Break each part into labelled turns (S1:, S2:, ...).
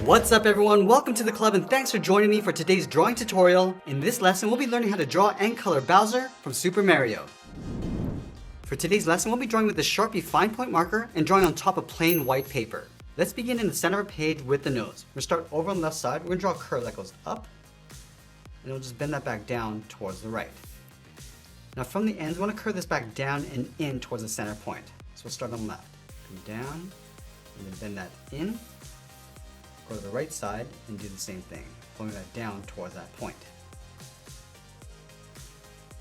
S1: What's up everyone, welcome to the club and thanks for joining me for today's drawing tutorial. In this lesson, we'll be learning how to draw and color Bowser from Super Mario. For today's lesson, we'll be drawing with the Sharpie fine point marker and drawing on top of plain white paper. Let's begin in the center of our page with the nose. We're gonna start over on the left side, we're gonna draw a curve that goes up, and we'll just bend that back down towards the right. Now from the ends, we wanna curve this back down and in towards the center point. So we'll start on the left, come down, and then bend that in, go to the right side and do the same thing, pulling that down towards that point.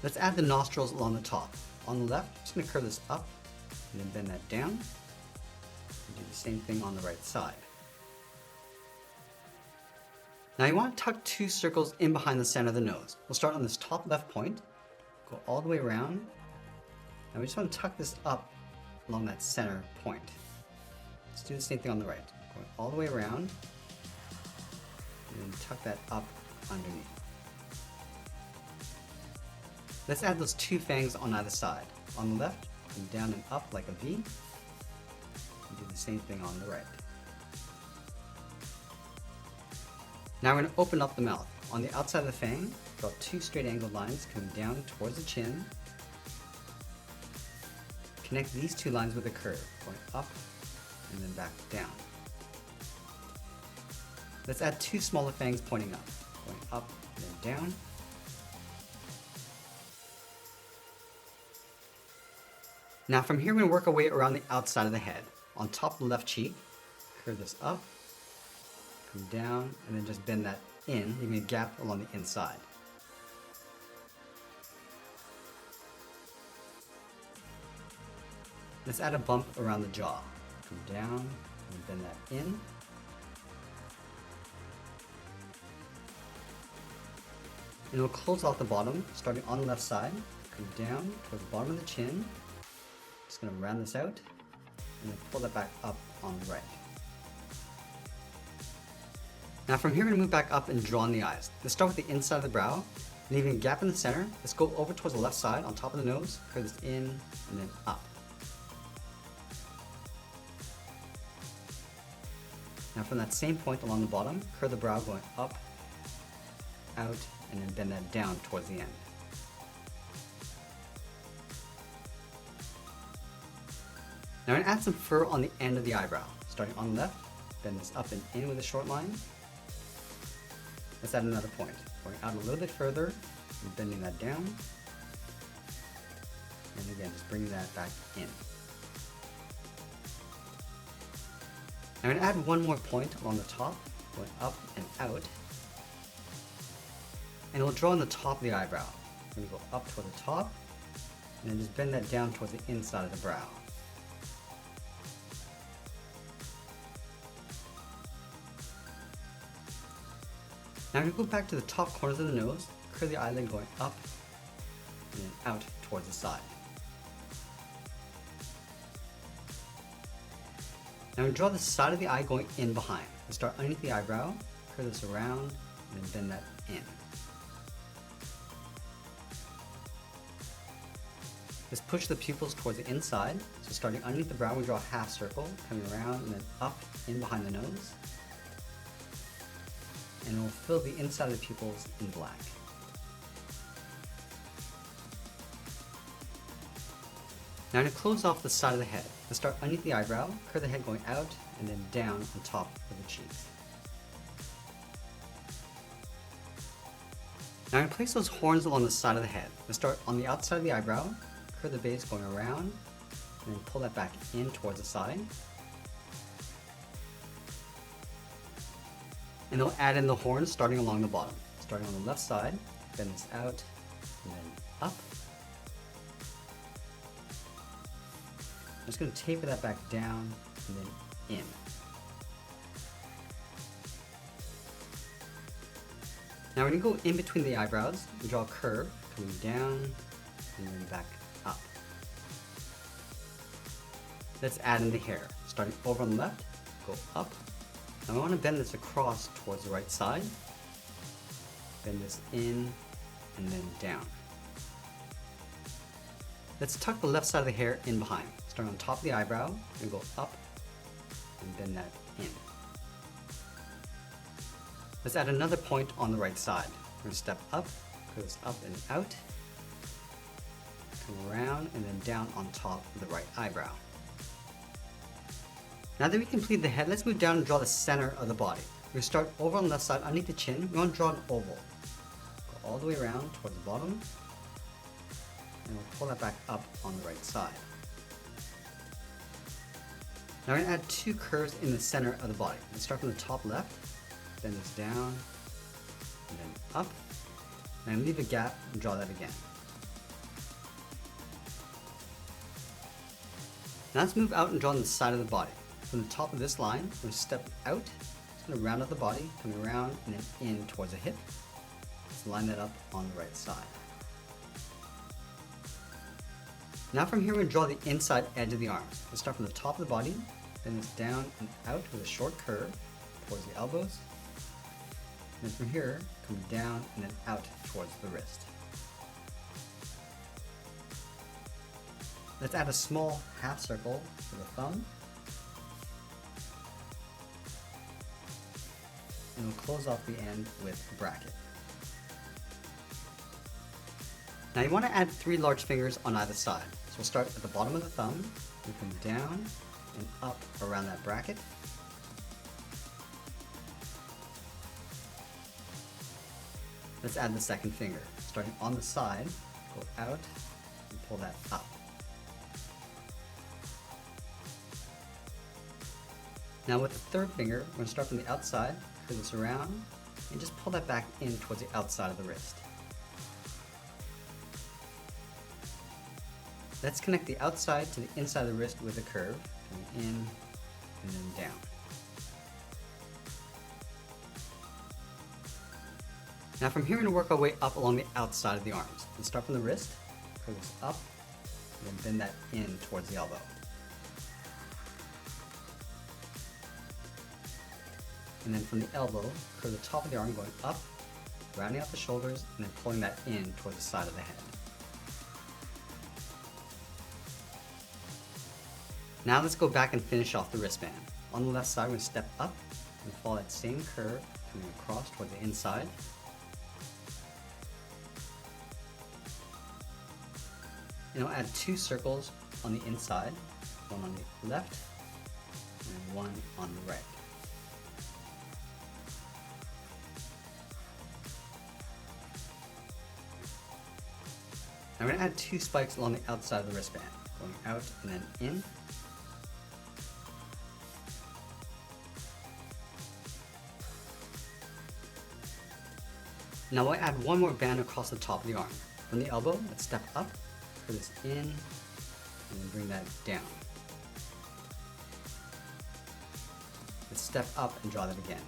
S1: Let's add the nostrils along the top. On the left, just going to curve this up and then bend that down and do the same thing on the right side. Now you want to tuck two circles in behind the center of the nose. We'll start on this top left point, go all the way around, and we just want to tuck this up along that center point. Let's do the same thing on the right, going all the way around, and then tuck that up underneath. Let's add those two fangs on either side. On the left, come down and up like a V, and do the same thing on the right. Now we're going to open up the mouth. On the outside of the fang, draw two straight angled lines coming down towards the chin. Connect these two lines with a curve, going up and then back down. Let's add two smaller fangs pointing up, going up and then down. Now from here, we're going to work our way around the outside of the head. On top of the left cheek, curve this up, come down, and then just bend that in, leaving a gap along the inside. Let's add a bump around the jaw. Come down and bend that in. And we'll close off the bottom, starting on the left side, come down towards the bottom of the chin. Just going to round this out, and then pull that back up on the right. Now from here, we're going to move back up and draw on the eyes. Let's start with the inside of the brow, leaving a gap in the center. Let's go over towards the left side, on top of the nose, curve this in, and then up. Now from that same point along the bottom, curve the brow going up, out, and then bend that down towards the end. Now I'm going to add some fur on the end of the eyebrow. Starting on the left, bend this up and in with a short line. Let's add another point. Going out a little bit further, and bending that down. And again, just bringing that back in. Now I'm going to add one more point along the top, going up and out. And we'll draw on the top of the eyebrow. We're going to go up toward the top, and then just bend that down towards the inside of the brow. Now I'm going to go back to the top corners of the nose, curve the eyelid going up and then out towards the side. Now I'm going to draw the side of the eye going in behind. We'll start underneath the eyebrow, curve this around, and then bend that in. Let's push the pupils towards the inside. So starting underneath the brow, we draw a half circle, coming around and then up in behind the nose. And we'll fill the inside of the pupils in black. Now I'm going to close off the side of the head. Let's start underneath the eyebrow, curve the head going out and then down on top of the cheeks. Now I'm going to place those horns along the side of the head. Let's start on the outside of the eyebrow, curve the base going around, and then pull that back in towards the side. And then we'll add in the horns starting along the bottom. Starting on the left side, bend this out, and then up. I'm just going to taper that back down and then in. Now we're going to go in between the eyebrows and draw a curve coming down and then back up. Let's add in the hair. Starting over on the left, go up. Now I want to bend this across towards the right side. Bend this in and then down. Let's tuck the left side of the hair in behind. Start on top of the eyebrow and go up and bend that in. Let's add another point on the right side. We're going to step up, goes up and out, come around, and then down on top of the right eyebrow. Now that we completed the head, let's move down and draw the center of the body. We're going to start over on the left side, underneath the chin. We want to draw an oval. Go all the way around towards the bottom, and we'll pull that back up on the right side. Now we're going to add two curves in the center of the body. Let's start from the top left, bend this down, and then up, and leave a gap and draw that again. Now let's move out and draw on the side of the body. From the top of this line, we're going to step out, just going to round out the body, coming around and then in towards the hip. Let's line that up on the right side. Now from here, we're going to draw the inside edge of the arms. Let's start from the top of the body, bend this down and out with a short curve towards the elbows. And then from here, come down and then out towards the wrist. Let's add a small half circle for the thumb. And we'll close off the end with a bracket. Now you want to add 3 large fingers on either side. So we'll start at the bottom of the thumb, and come down and up around that bracket. Let's add the second finger. Starting on the side, go out and pull that up. Now with the third finger, we're going to start from the outside, curve this around, and just pull that back in towards the outside of the wrist. Let's connect the outside to the inside of the wrist with a curve, coming in and then down. Now from here, we're going to work our way up along the outside of the arms. Let's start from the wrist, curve this up, and then bend that in towards the elbow. And then from the elbow, curve the top of the arm going up, rounding out the shoulders, and then pulling that in towards the side of the head. Now let's go back and finish off the wristband. On the left side, we're going to step up and follow that same curve, coming across towards the inside. And we'll add 2 circles on the inside, one on the left and one on the right. Now we're going to add 2 spikes along the outside of the wristband, going out and then in. Now we'll add 1 more band across the top of the arm. From the elbow, let's step up, put this in, and then bring that down. Let's step up and draw that again.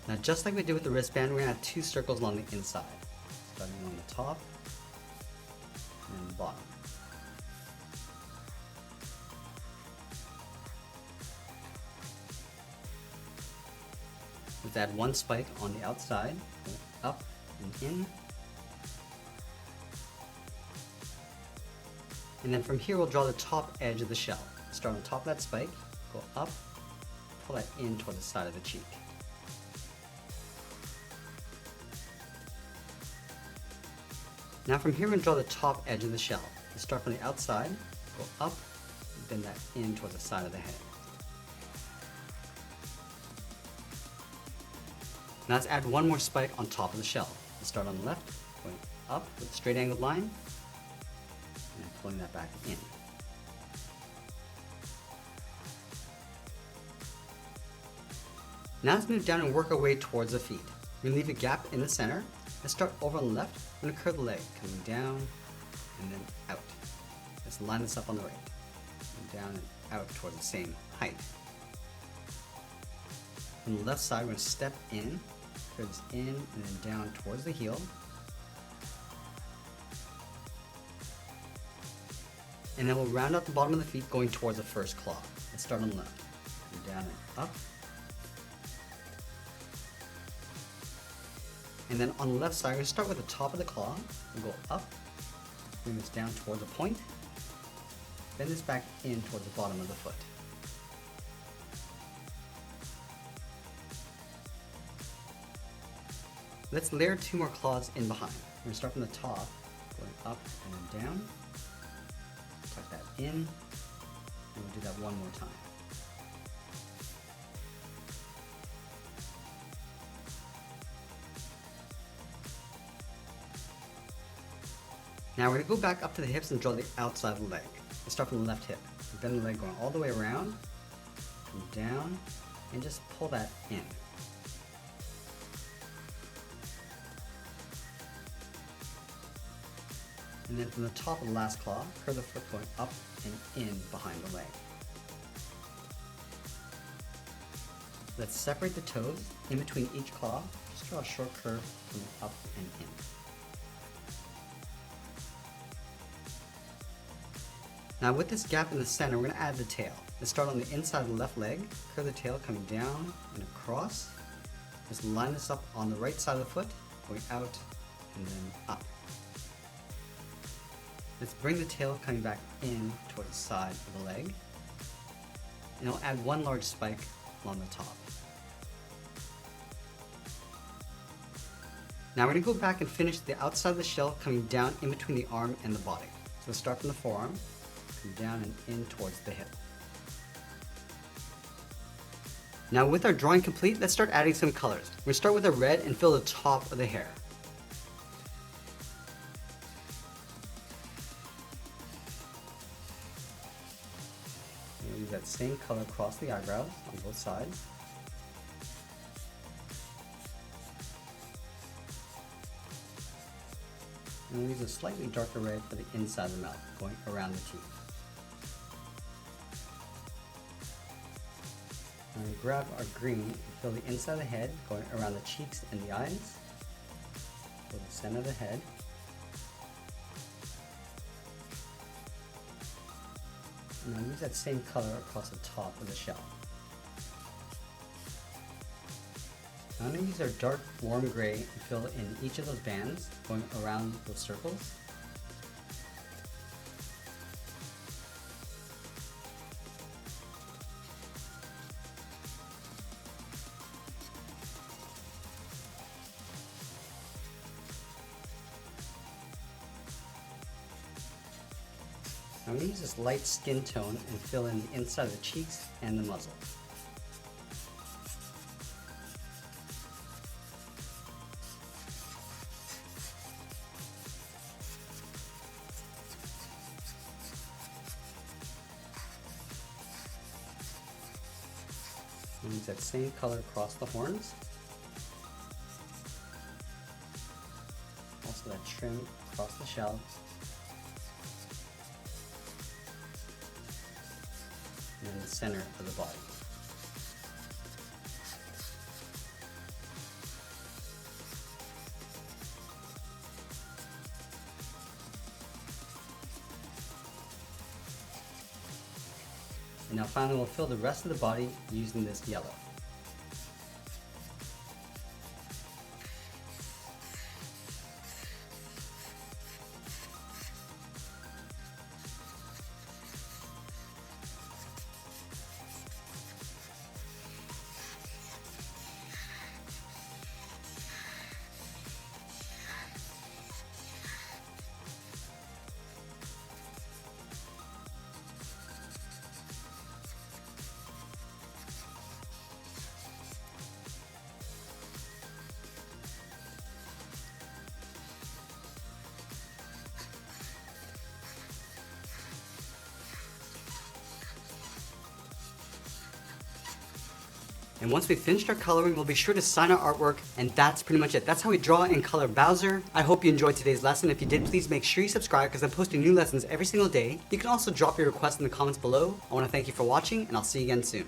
S1: Now just like we did with the wristband, we're going to add 2 circles along the inside, starting on the top and the bottom. Let's add 1 spike on the outside, up and in. And then from here we'll draw the top edge of the shell. Start on top of that spike, go up, pull that in toward the side of the cheek. Now from here we're going to draw the top edge of the shell. Let's start from the outside, go up, and bend that in towards the side of the head. Now let's add 1 more spike on top of the shell. Let's start on the left, going up with a straight angled line, and then pulling that back in. Now let's move down and work our way towards the feet. We're going to leave a gap in the center. Let's start over on the left. We're going to curve the leg, coming down and then out. Let's line this up on the right, and down and out towards the same height. On the left side, we're going to step in, curve this in and then down towards the heel. And then we'll round out the bottom of the feet going towards the first claw. Let's start on the left, and down and up. And then on the left side, we're going to start with the top of the claw and go up, bring this down towards the point, bend this back in towards the bottom of the foot. Let's layer 2 more claws in behind. We're going to start from the top, going up and then down. Tuck that in, and we'll do that one more time. Now we're going to go back up to the hips and draw the outside of the leg. Let's start from the left hip. Bend the leg going all the way around, come down, and just pull that in. And then from the top of the last claw, curve the foot going up and in behind the leg. Let's separate the toes in between each claw. Just draw a short curve from up and in. Now with this gap in the center, we're going to add the tail. Let's start on the inside of the left leg, curve the tail coming down and across. Just line this up on the right side of the foot, going out and then up. Let's bring the tail coming back in towards the side of the leg. And I'll add one large spike along the top. Now we're going to go back and finish the outside of the shell coming down in between the arm and the body. So let's start from the forearm, come down and in towards the hip. Now with our drawing complete, let's start adding some colors. We're going to start with a red and fill the top of the hair. We'll use that same color across the eyebrows on both sides. And we'll use a slightly darker red for the inside of the mouth, going around the teeth. And we grab our green and fill the inside of the head, going around the cheeks and the eyes. Fill the center of the head. And I'll use that same color across the top of the shell. Now I'm going to use our dark warm gray and fill in each of those bands, going around those circles. I'm going to use this light skin tone and fill in the inside of the cheeks and the muzzle. And use that same color across the horns. Also that trim across the shell. And then the center of the body. And now finally we'll fill the rest of the body using this yellow. And once we've finished our coloring, we'll be sure to sign our artwork, and that's pretty much it. That's how we draw and color Bowser. I hope you enjoyed today's lesson. If you did, please make sure you subscribe because I'm posting new lessons every single day. You can also drop your requests in the comments below. I want to thank you for watching, and I'll see you again soon.